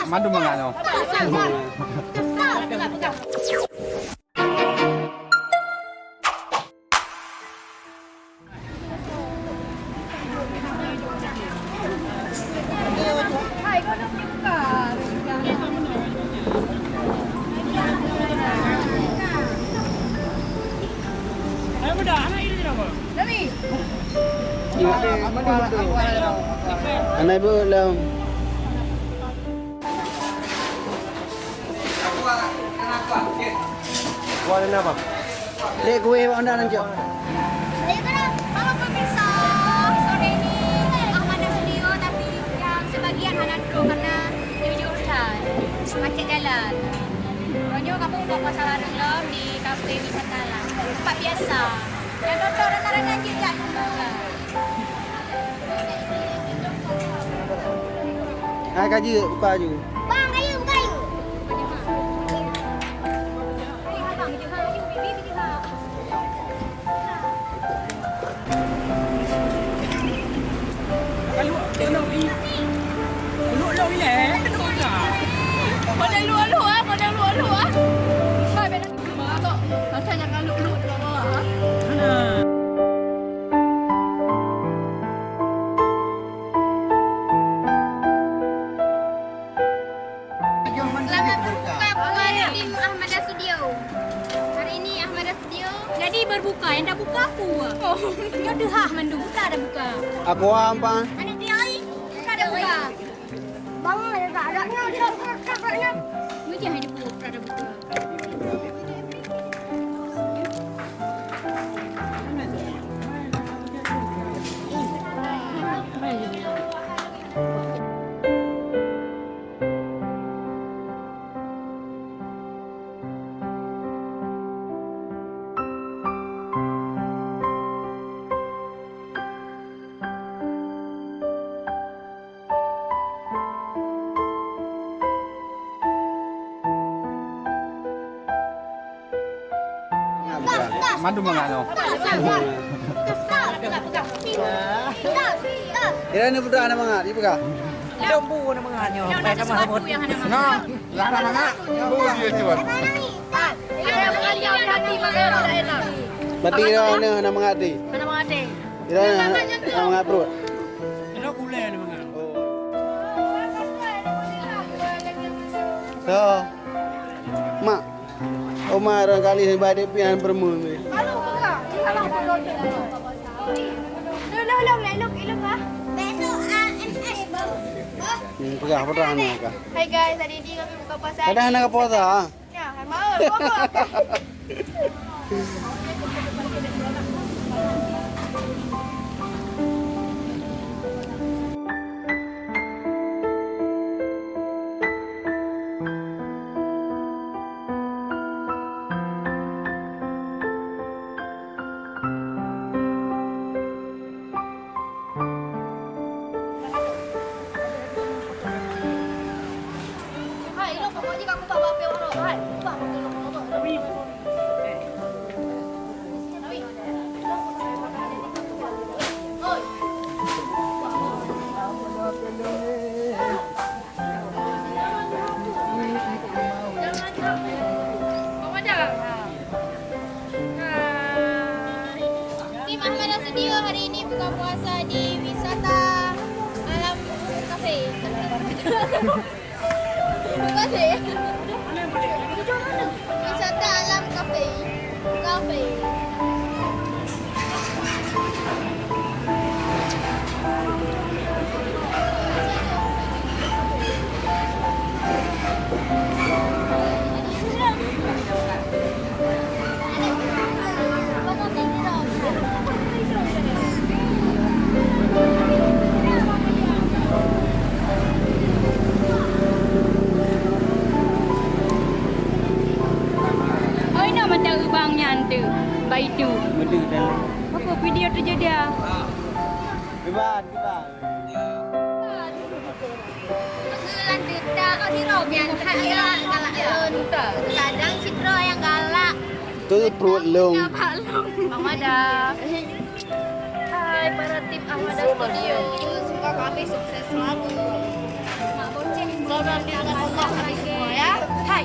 Mandu mengano. Anai belum. Kuala apa? Dek kue onda nanti. Halo pemirsa, sore ini Ahmada Studio tapi yang sebagian Hanandro karena jujur hujan, macet jalan. Ronyo kamu buka puasa bareng lo di kafe wisata lah, tempat biasa. Yang dokter rata-rata juga Hai kaji buka aju. Bang, ayo buka yuk. Selamat berbuka puasa tim Ahmada Studio. Hari ini Ahmada Studio jadi berbuka, yang dah buka aku. Oh, ya dah mandu buka dah buka. Aku apa? Mana dia ai? Buka dah buka. Bang, ada adanya dia kakaknya. Mesti hari buka dah buka. Mandu mengano. Ira ni budak anak mangat, ibu kah? Dombu na mga nyo. Ada sesuatu yang ada No, lara mana? Bu dia cuat. Ada bukan yang hati makanya tidak enak. Mati ira ni anak mangat di. Mana mau ada? Ira anak mangat perut. Ano kulay na mga? So, mak. Omar kali hebat dia pian bermun ni. Halo, buka. Halo, ilok ah. Besok AMS bang. Pegah perang ni kah? Hai guys, hari ini kami buka puasa. Ada anak puasa. Ya, mau. Bapak. Hai, ilok pokoknya aku bawa apa orang. Hai, bawa Tim Ahmada Studio hari ini buka puasa di wisata alam kafe. Bukan deh. Wisata alam kafe. Kafe. Baidu. Mesti dah. Apa video tu je dia? Bebas. Kebetulan kita di Robian agak galak lontar. Kadang Citro yang galak. Tu perut long. Ahmada. Hai para tim Ahmada Studio. Semoga kami sukses selalu. Mak bonceng. dan diangkat Allah kami semua ya. Hai.